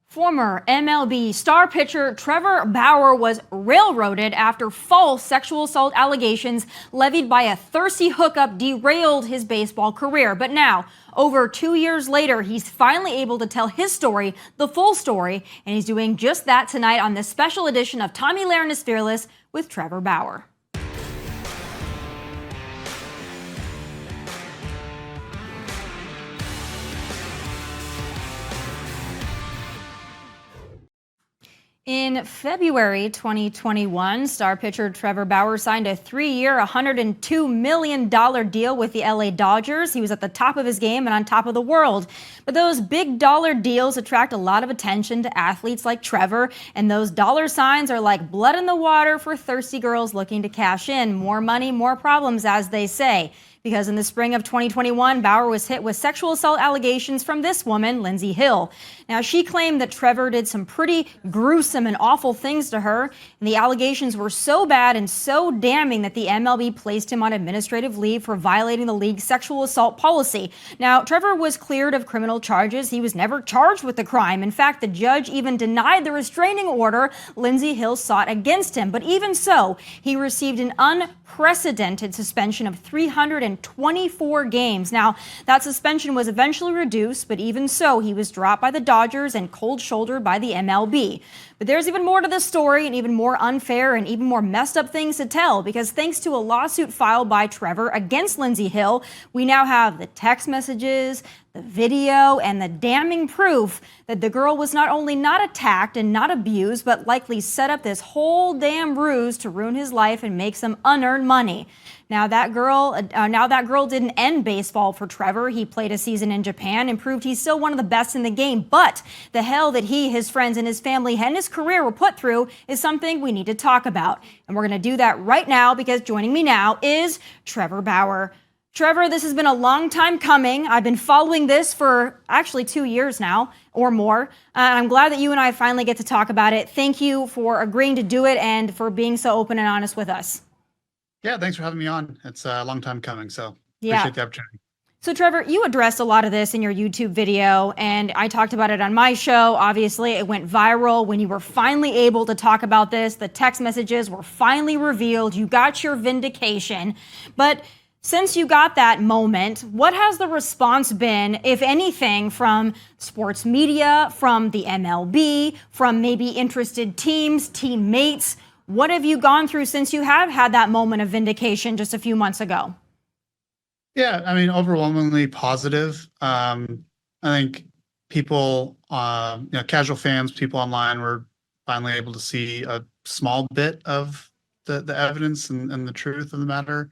Former MLB star pitcher Trevor Bauer was railroaded after false sexual assault allegations levied by a thirsty hookup derailed his baseball career. But now, over 2 years later, he's finally able to tell his story, the full story, and he's doing just that tonight on this special edition of Tomi Lahren is Fearless with Trevor Bauer. In February 2021, star pitcher Trevor Bauer signed a 3-year, $102 million deal with the LA Dodgers. He was at the top of his game and on top of the world. But those big dollar deals attract a lot of attention to athletes like Trevor, and those dollar signs are like blood in the water for thirsty girls looking to cash in. More money, more problems, as they say. Because in the spring of 2021, Bauer was hit with sexual assault allegations from this woman, Lindsay Hill. Now, she claimed that Trevor did some pretty gruesome and awful things to her, and the allegations were so bad and so damning that the MLB placed him on administrative leave for violating the league's sexual assault policy. Now, Trevor was cleared of criminal charges. He was never charged with the crime. In fact, the judge even denied the restraining order Lindsay Hill sought against him. But even so, he received an unprecedented suspension of 324 games. Now, that suspension was eventually reduced, but even so, he was dropped by the Dodgers and cold-shouldered by the MLB. But there's even more to this story and even more unfair and even more messed up things to tell, because thanks to a lawsuit filed by Trevor against Lindsay Hill, we now have the text messages, the video, and the damning proof that the girl was not only not attacked and not abused, but likely set up this whole damn ruse to ruin his life and make some unearned money. Now that girl didn't end baseball for Trevor. He played a season in Japan and proved he's still one of the best in the game. But the hell that he, his friends, and his family and his career were put through is something we need to talk about. And we're going to do that right now, because joining me now is Trevor Bauer. Trevor, this has been a long time coming. I've been following this for actually 2 years now or more. I'm glad that you and I finally get to talk about it. Thank you for agreeing to do it and for being so open and honest with us. Yeah, thanks for having me on. It's a long time coming, so appreciate the opportunity. So Trevor, you addressed a lot of this in your YouTube video, and I talked about it on my show. Obviously, it went viral when you were finally able to talk about this. The text messages were finally revealed. You got your vindication. But since you got that moment, what has the response been, if anything, from sports media, from the MLB, from maybe interested teams, teammates? What have you gone through since you have had that moment of vindication just a few months ago? Yeah, I mean, overwhelmingly positive. I think people, casual fans, people online were finally able to see a small bit of the evidence and the truth of the matter.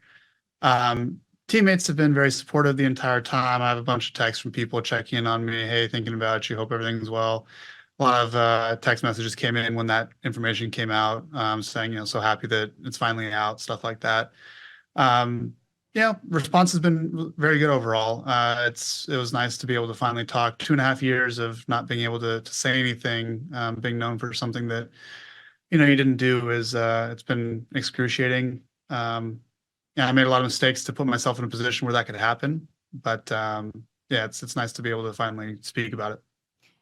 Teammates have been very supportive the entire time. I have a bunch of texts from people checking in on me. Hey, thinking about you. Hope everything's well. A lot of text messages came in when that information came out, saying, so happy that it's finally out, stuff like that. Response has been very good overall. It was nice to be able to finally talk. 2.5 years of not being able to say anything, being known for something that, you didn't do is, it's been excruciating. I made a lot of mistakes to put myself in a position where that could happen. But it's nice to be able to finally speak about it.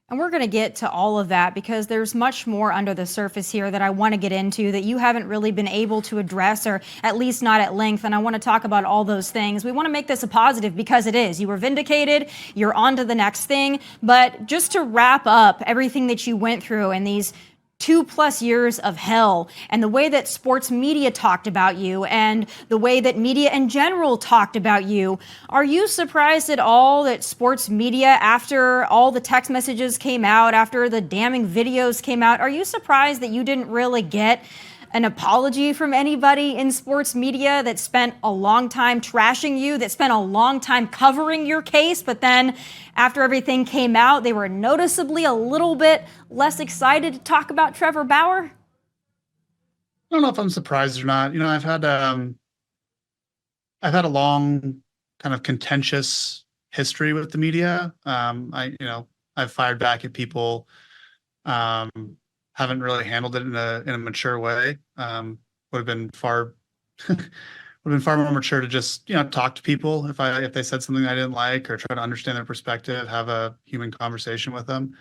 And we're going to get to all of that, because there's much more under the surface here that I want to get into that you haven't really been able to address, or at least not at length. And I want to talk about all those things. We want to make this a positive, because it is. You were vindicated. You're on to the next thing. But just to wrap up everything that you went through in these 2+ years of hell, and the way that sports media talked about you and the way that media in general talked about you, are you surprised at all that sports media, after all the text messages came out, after the damning videos came out, are you surprised that you didn't really get an apology from anybody in sports media that spent a long time trashing you, that spent a long time covering your case, but then after everything came out, they were noticeably a little bit less excited to talk about Trevor Bauer? I don't know if I'm surprised or not. I've had a long kind of contentious history with the media. I've fired back at people. Haven't really handled it in a mature way. Would have been far more mature to just talk to people if they said something I didn't like, or try to understand their perspective, have a human conversation with them.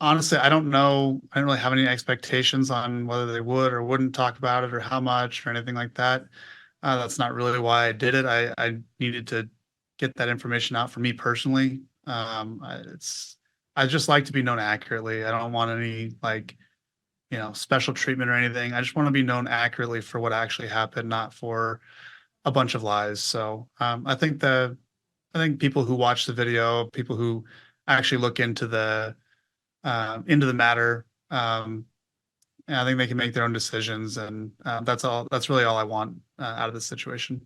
honestly, I don't know. I don't really have any expectations on whether they would or wouldn't talk about it or how much or anything like that. That's not really why I did it. I needed to get that information out for me personally. I just like to be known accurately. I don't want any like, special treatment or anything. I just want to be known accurately for what actually happened, not for a bunch of lies. So I think people who watch the video, people who actually look into the matter, and I think they can make their own decisions, and that's all. That's really all I want out of this situation.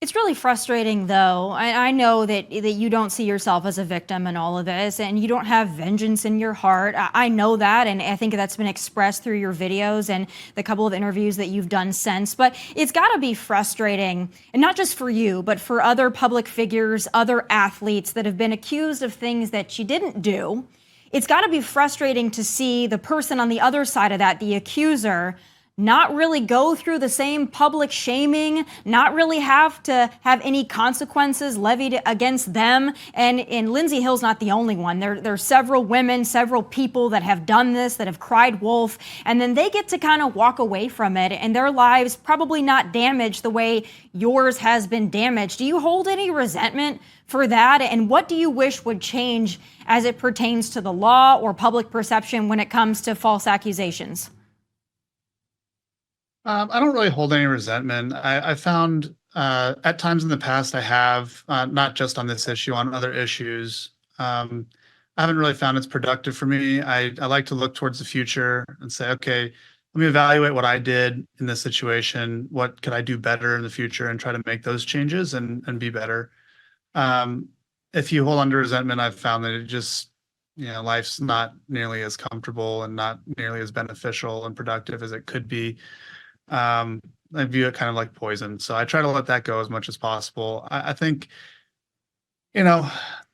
It's really frustrating, though. I know that you don't see yourself as a victim in all of this, and you don't have vengeance in your heart. I know that, and I think that's been expressed through your videos and the couple of interviews that you've done since. But it's got to be frustrating, and not just for you, but for other public figures, other athletes that have been accused of things that you didn't do. It's got to be frustrating to see the person on the other side of that, the accuser, not really go through the same public shaming, not really have to have any consequences levied against them. And Lindsey Hill's not the only one. There are several women, several people that have done this, that have cried wolf, and then they get to kind of walk away from it, and their lives probably not damaged the way yours has been damaged. Do you hold any resentment for that? And what do you wish would change as it pertains to the law or public perception when it comes to false accusations? I don't really hold any resentment. I found at times in the past I have, not just on this issue, on other issues. I haven't really found it's productive for me. I like to look towards the future and say, okay, let me evaluate what I did in this situation. What could I do better in the future, and try to make those changes and be better. Um, if you hold on to resentment, I've found that it just, life's not nearly as comfortable and not nearly as beneficial and productive as it could be. um, I view it kind of like poison. So I try to let that go as much as possible. I think, you know,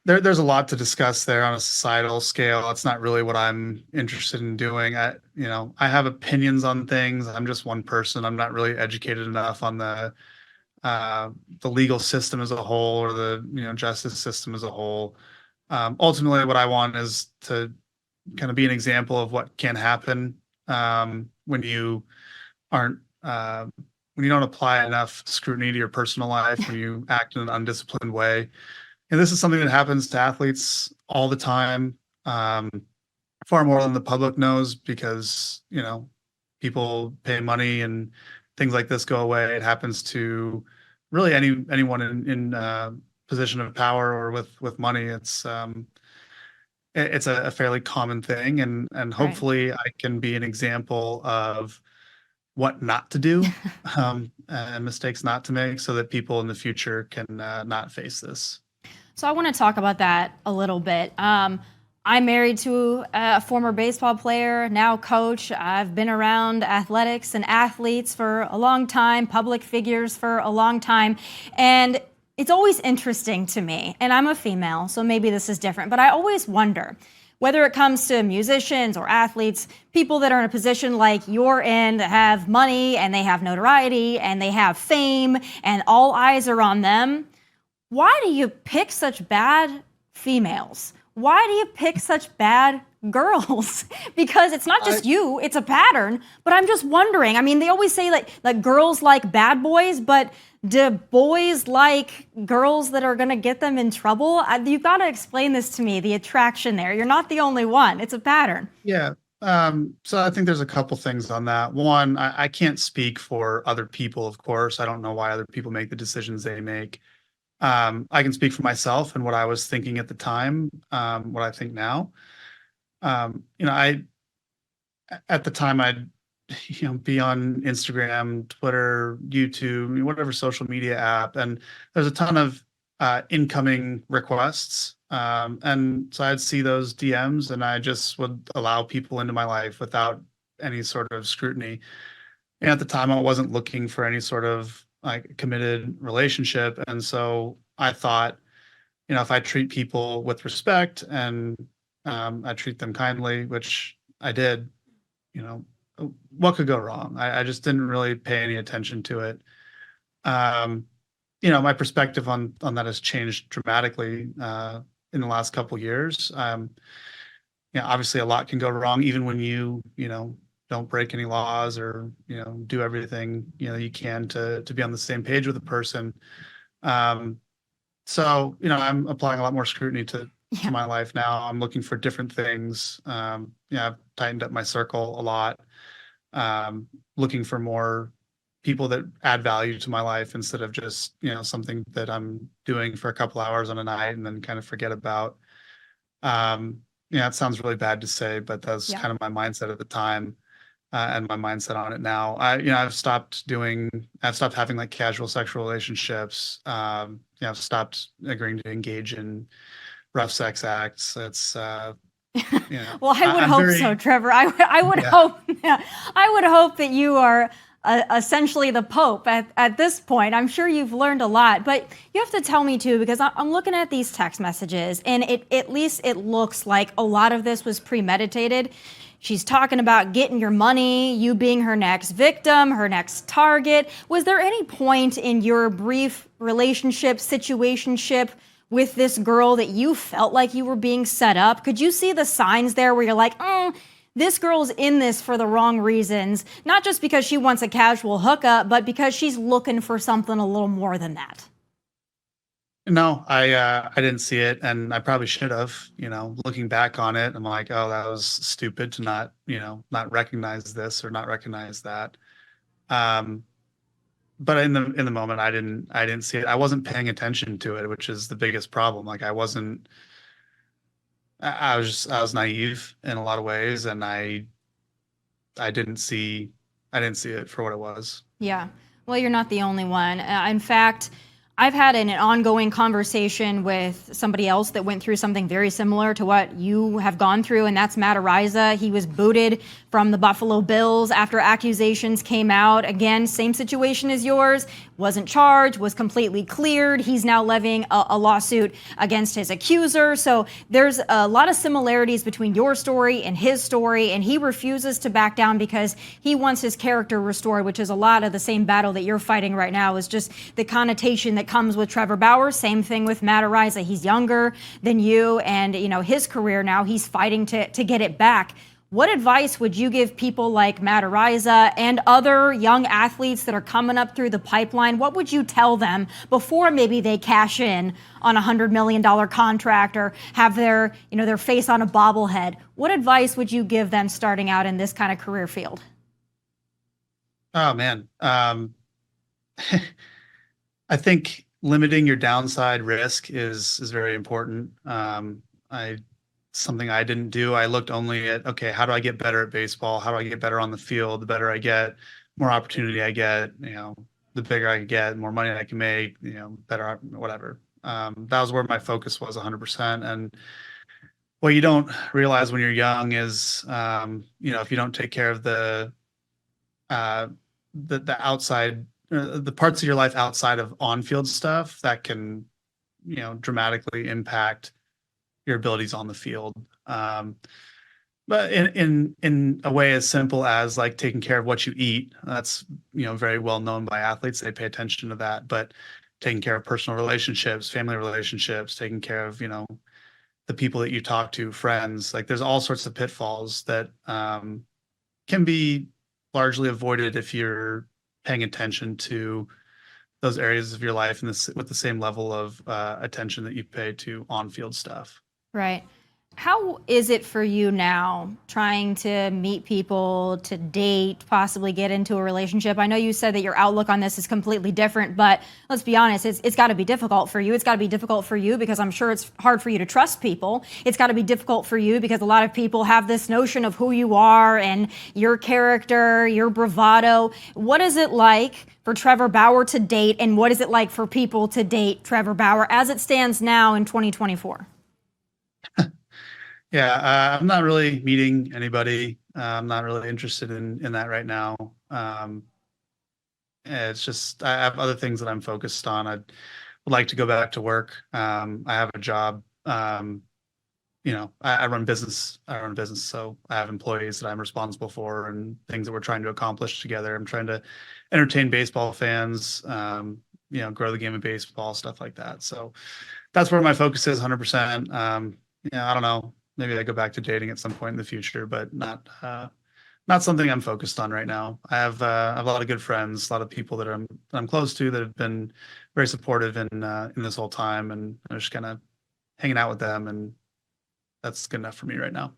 there's a lot to discuss there on a societal scale. It's not really what I'm interested in doing. I have opinions on things. I'm just one person. I'm not really educated enough on the legal system as a whole, or the, justice system as a whole. Ultimately, what I want is to kind of be an example of what can happen when you aren't when you don't apply enough scrutiny to your personal life, when you act in an undisciplined way. And this is something that happens to athletes all the time, far more than the public knows, because people pay money and things like this go away. It happens to really anyone in position of power or with money. It's a fairly common thing, and Right. hopefully I can be an example of what not to do, and mistakes not to make, so that people in the future can not face this. So I want to talk about that a little bit. I'm married to a former baseball player, now coach. I've been around athletics and athletes for a long time, public figures for a long time. And it's always interesting to me, and I'm a female, so maybe this is different, but I always wonder, whether it comes to musicians or athletes, people that are in a position like you're in, that have money and they have notoriety and they have fame and all eyes are on them, why do you pick such bad females? Why do you pick such bad girls? Because it's not I just you, it's a pattern. But I'm just wondering, I mean, they always say like girls like bad boys, but do boys like girls that are going to get them in trouble? You've got to explain this to me, the attraction there. You're not the only one. It's a pattern. Yeah. So I think there's a couple things on that. One, I can't speak for other people, of course. I don't know why other people make the decisions they make. I can speak for myself and what I was thinking at the time, what I think now. I at the time I'd be on Instagram, Twitter, YouTube, I mean, whatever social media app, and there's a ton of incoming requests, and so I'd see those DMs, and I just would allow people into my life without any sort of scrutiny. And at the time, I wasn't looking for any sort of like committed relationship, and so I thought, if I treat people with respect and I treat them kindly, which I did, you know, what could go wrong? I just didn't really pay any attention to it. Um, my perspective on that has changed dramatically in the last couple years. obviously a lot can go wrong even when don't break any laws or, do everything, you can to be on the same page with a person. Um, so, I'm applying a lot more scrutiny to Yeah. my life now. I'm looking for different things. I've tightened up my circle a lot. Um, Looking for more people that add value to my life instead of just, something that I'm doing for a couple hours on a night and then kind of forget about. Um, it sounds really bad to say, but that's Yeah. kind of my mindset at the time, and my mindset on it now. I've stopped having like casual sexual relationships. I've stopped agreeing to engage in rough sex acts. Well, I would I'm hope so, very, Trevor. I would yeah, hope I would hope that you are essentially the Pope at this point. I'm sure you've learned a lot, but you have to tell me too, because I'm looking at these text messages, and at least it looks like a lot of this was premeditated. She's talking about getting your money, you being her next victim, her next target. Was there any point in your brief relationship, situationship with this girl that you felt like you were being set up? Could you see the signs there where you're like, this girl's in this for the wrong reasons, not just because she wants a casual hookup, but because she's looking for something a little more than that? no, I didn't see it, and I probably should have. Looking back on it, I'm like, oh, that was stupid to not recognize this or not recognize that. Um, but in the moment, I didn't see it. I wasn't paying attention to it, which is the biggest problem. Like I wasn't. I was naive in a lot of ways, and I didn't see I didn't see it for what it was. Yeah. Well, you're not the only one. In fact, I've had an ongoing conversation with somebody else that went through something very similar to what you have gone through, and that's Matt Ariza. He was booted from the Buffalo Bills after accusations came out. Again, same situation as yours. Wasn't charged, was completely cleared. He's now levying a lawsuit against his accuser. So there's a lot of similarities between your story and his story, and he refuses to back down because he wants his character restored, which is a lot of the same battle that you're fighting right now, is just the connotation that comes with Trevor Bauer. Same thing with Matt Ariza. He's younger than you, and his career now, he's fighting to get it back. What advice would you give people like Matt Ariza and other young athletes that are coming up through the pipeline? What would you tell them before maybe they cash in on a $100 million contract or have their face on a bobblehead? What advice would you give them starting out in this kind of career field? Oh man, I think limiting your downside risk is very important. I Something I didn't do. I looked only at, okay, how do I get better at baseball? How do I get better on the field? The better I get, more opportunity I get, the bigger I get, more money I can make, better, whatever. That was where my focus was 100%. And what you don't realize when you're young is, if you don't take care of uh, the outside, the parts of your life outside of on-field stuff that can, dramatically impact your abilities on the field. Um, but in a way as simple as like taking care of what you eat, that's very well known by athletes. They pay attention to that. But taking care of personal relationships, family relationships, taking care of the people that you talk to, friends, like there's all sorts of pitfalls that can be largely avoided if you're paying attention to those areas of your life and this with the same level of attention that you pay to on-field stuff. Right. How is it for you now trying to meet people, to date, possibly get into a relationship? I know you said that your outlook on this is completely different, but let's be honest, it's got to be difficult for you. It's got to be difficult for you because I'm sure it's hard for you to trust people. It's got to be difficult for you because a lot of people have this notion of who you are and your character, your bravado. What is it like for Trevor Bauer to date, and what is it like for people to date Trevor Bauer as it stands now in 2024? Yeah, I'm not really meeting anybody. I'm not really interested in that right now. It's just I have other things that I'm focused on. I would like to go back to work. I have a job. I run business. I run a business, so I have employees that I'm responsible for and things that we're trying to accomplish together. I'm trying to entertain baseball fans. Grow the game of baseball, stuff like that. So that's where my focus is 100%. I don't know. maybe I go back to dating at some point in the future, but not something I'm focused on right now. I have a lot of good friends, a lot of people that I'm close to that have been very supportive in this whole time, and I'm just kind of hanging out with them, and that's good enough for me right now.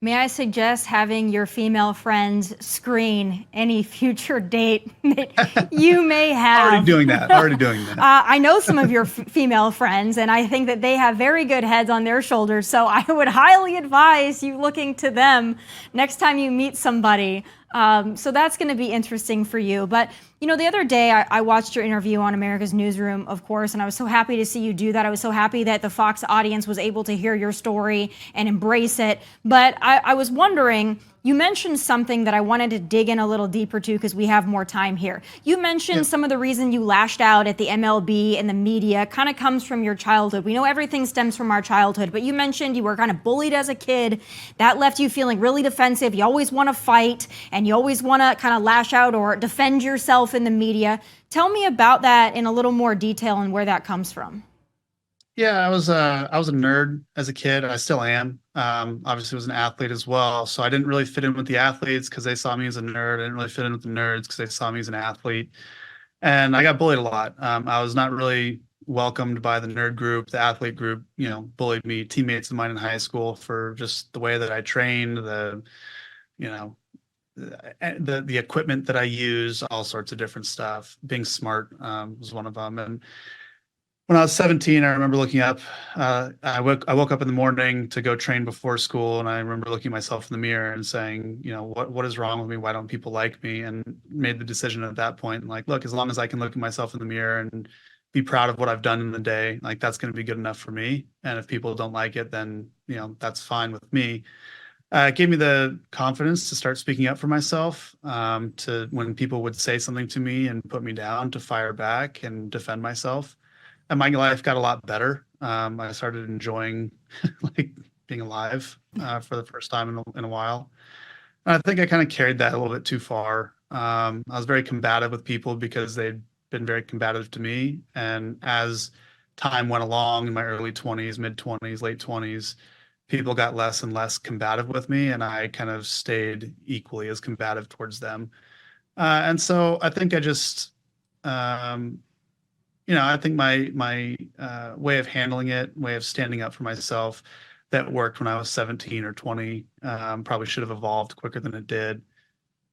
May I suggest having your female friends screen any future date that you may have? Already doing that. Already doing that. I know some of your female friends, and I think that they have very good heads on their shoulders. So I would highly advise you looking to them next time you meet somebody. So that's going to be interesting for you. But, the other day I watched your interview on America's Newsroom, of course, and I was so happy to see you do that. I was so happy that the Fox audience was able to hear your story and embrace it. But I was wondering, you mentioned something that I wanted to dig in a little deeper to because we have more time here. You mentioned some of the reason you lashed out at the MLB and the media kind of comes from your childhood. We know everything stems from our childhood, but you mentioned you were kind of bullied as a kid. That left you feeling really defensive. You always want to fight and you always want to kind of lash out or defend yourself in the media. Tell me about that in a little more detail and where that comes from. Yeah, I was a nerd as a kid. I still am. Obviously, was an athlete as well. So I didn't really fit in with the athletes because they saw me as a nerd. I didn't really fit in with the nerds because they saw me as an athlete. And I got bullied a lot. I was not really welcomed by the nerd group. The athlete group, bullied me. Teammates of mine in high school for just the way that I trained, the equipment that I use, all sorts of different stuff. Being smart was one of them. And when I was 17, I remember looking up. I woke up in the morning to go train before school, and I remember looking at myself in the mirror and saying, what is wrong with me? Why don't people like me? And made the decision at that point, like, look, as long as I can look at myself in the mirror and be proud of what I've done in the day, like that's going to be good enough for me. And if people don't like it, then that's fine with me. It gave me the confidence to start speaking up for myself, to when people would say something to me and put me down, to fire back and defend myself. And my life got a lot better. I started enjoying like being alive for the first time in a while. And I think I kind of carried that a little bit too far. I was very combative with people because they'd been very combative to me. And as time went along in my early 20s, mid 20s, late 20s, people got less and less combative with me, and I kind of stayed equally as combative towards them. And so I think I just I think my way of handling it, way of standing up for myself, that worked when I was 17 or 20, probably should have evolved quicker than it did.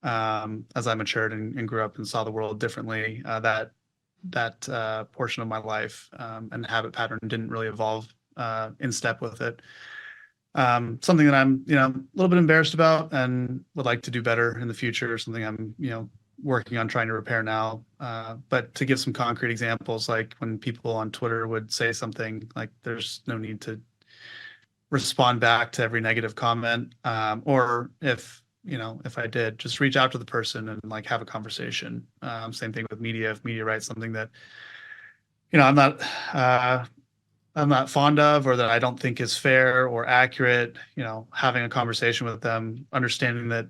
As I matured and grew up and saw the world differently, that portion of my life and habit pattern didn't really evolve in step with it. Something that I'm, a little bit embarrassed about and would like to do better in the future. Something I'm, working on trying to repair now. But to give some concrete examples, like when people on Twitter would say something, like there's no need to respond back to every negative comment. Or if I did, just reach out to the person and like have a conversation. Same thing with media. If media writes something that, I'm not fond of, or that I don't think is fair or accurate, having a conversation with them, understanding that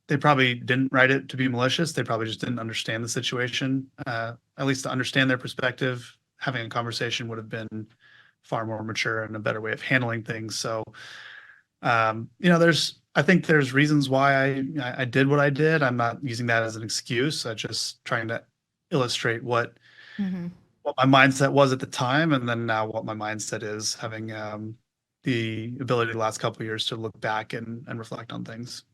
they probably didn't write it to be malicious. They probably just didn't understand the situation. At least to understand their perspective, having a conversation would have been far more mature and a better way of handling things. So, I think there's reasons why I did what I did. I'm not using that as an excuse. I'm just trying to illustrate what my mindset was at the time, and then now what my mindset is, having the ability the last couple of years to look back and reflect on things.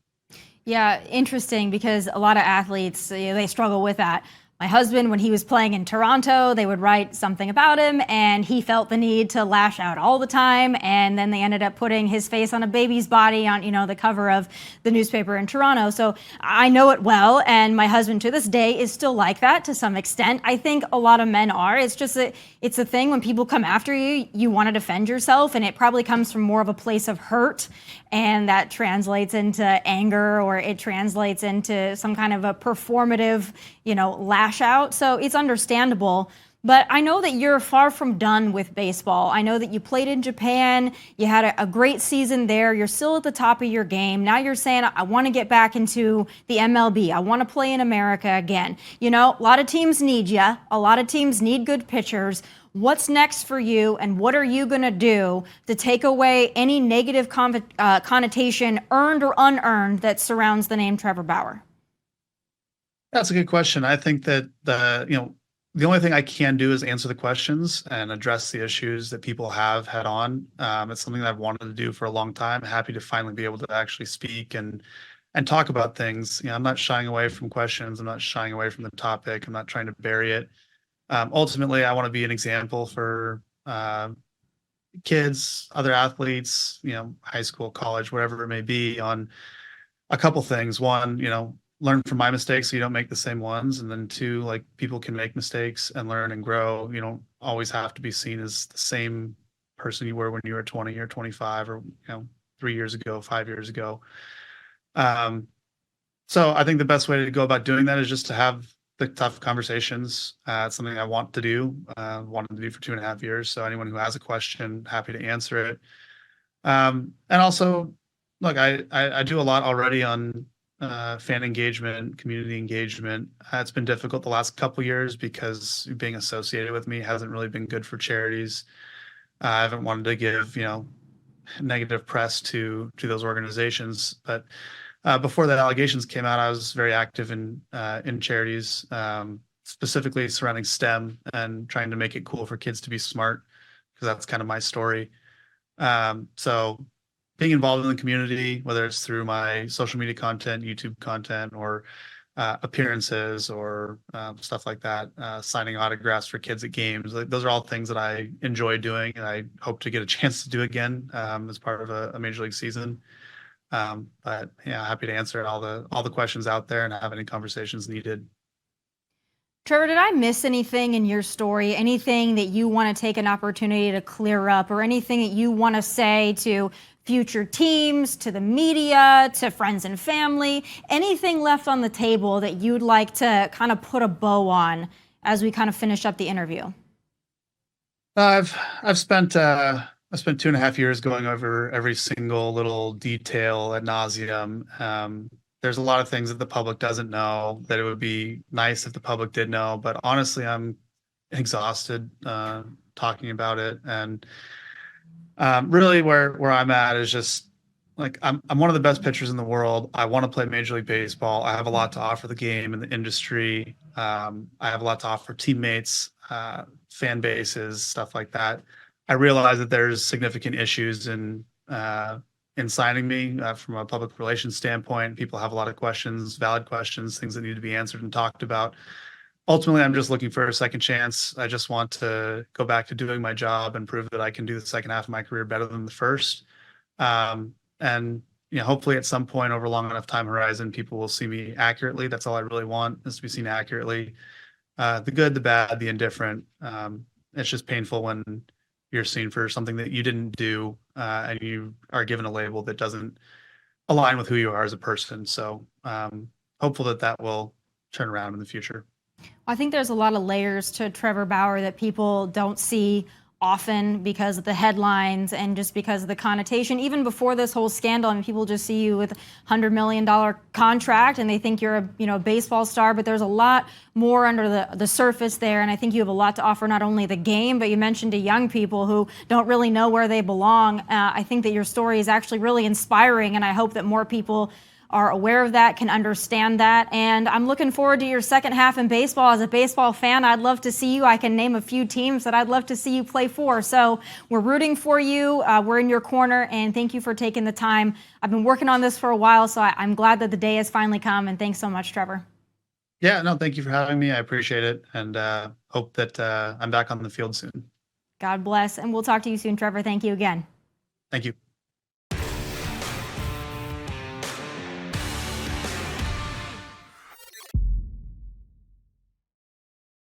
Yeah, interesting, because a lot of athletes, they struggle with that. My husband, when he was playing in Toronto, they would write something about him and he felt the need to lash out all the time. And then they ended up putting his face on a baby's body on, the cover of the newspaper in Toronto. So I know it well. And my husband to this day is still like that to some extent. I think a lot of men are. It's just it's a thing when people come after you, you want to defend yourself. And it probably comes from more of a place of hurt. And that translates into anger, or it translates into some kind of a performative, lash out. So it's understandable. But I know that you're far from done with baseball. I know that you played in Japan. You had a great season there. You're still at the top of your game. Now you're saying, I want to get back into the MLB. I want to play in America again. A lot of teams need you. A lot of teams need good pitchers. What's next for you, and what are you going to do to take away any negative connotation, earned or unearned, that surrounds the name Trevor Bauer? That's a good question. I think that the only thing I can do is answer the questions and address the issues that people have head on. It's something that I've wanted to do for a long time. Happy to finally be able to actually speak and talk about things. I'm not shying away from questions. I'm not shying away from the topic. I'm not trying to bury it. Ultimately, I want to be an example for kids, other athletes, high school, college, whatever it may be, on a couple things. One, learn from my mistakes so you don't make the same ones. And then two, like, people can make mistakes and learn and grow. You don't always have to be seen as the same person you were when you were 20 or 25 or, 3 years ago, 5 years ago. So I think the best way to go about doing that is just to have the tough conversations. It's something I want to do, wanted to do for 2.5 years. So anyone who has a question, happy to answer it. And also, look, I do a lot already on fan engagement, community engagement. It's been difficult the last couple of years because being associated with me hasn't really been good for charities. I haven't wanted to give, negative press to those organizations. But before the allegations came out, I was very active in charities, specifically surrounding STEM and trying to make it cool for kids to be smart, because that's kind of my story. So being involved in the community, whether it's through my social media content, YouTube content, or appearances, or stuff like that, signing autographs for kids at games. Those are all things that I enjoy doing, and I hope to get a chance to do again as part of a major league season. But yeah, happy to answer all the questions out there and have any conversations needed. Trevor, did I miss anything in your story? Anything that you want to take an opportunity to clear up, or anything that you want to say to future teams, to the media, to friends and family? Anything left on the table that you'd like to kind of put a bow on as we kind of finish up the interview? I've spent 2.5 years going over every single little detail ad nauseum. There's a lot of things that the public doesn't know that it would be nice if the public did know, but honestly, I'm exhausted talking about it. And really where I'm at is just, like, I'm one of the best pitchers in the world. I want to play Major League Baseball. I have a lot to offer the game and the industry. I have a lot to offer teammates, fan bases, stuff like that. I realize that there's significant issues in signing me from a public relations standpoint. People have a lot of questions, valid questions, things that need to be answered and talked about. Ultimately, I'm just looking for a second chance. I just want to go back to doing my job and prove that I can do the second half of my career better than the first. And hopefully at some point over a long enough time horizon, people will see me accurately. That's all I really want, is to be seen accurately. The good, the bad, the indifferent. It's just painful when you're seen for something that you didn't do, and you are given a label that doesn't align with who you are as a person. So hopeful that will turn around in the future. I think there's a lot of layers to Trevor Bauer that people don't see often because of the headlines and just because of the connotation. Even before this whole scandal, I mean, people just see you with $100 million contract and they think you're a baseball star, but there's a lot more under the surface there. And I think you have a lot to offer, not only the game, but you mentioned to young people who don't really know where they belong. I think that your story is actually really inspiring, and I hope that more people are aware of that, can understand that. And I'm looking forward to your second half in baseball. As a baseball fan, I'd love to see you. I can name a few teams that I'd love to see you play for. So we're rooting for you. We're in your corner, and thank you for taking the time. I've been working on this for a while, so I'm glad that the day has finally come, and thanks so much, Trevor. Yeah, no, thank you for having me. I appreciate it, and hope that I'm back on the field soon. God bless, and we'll talk to you soon, Trevor. Thank you again. Thank you.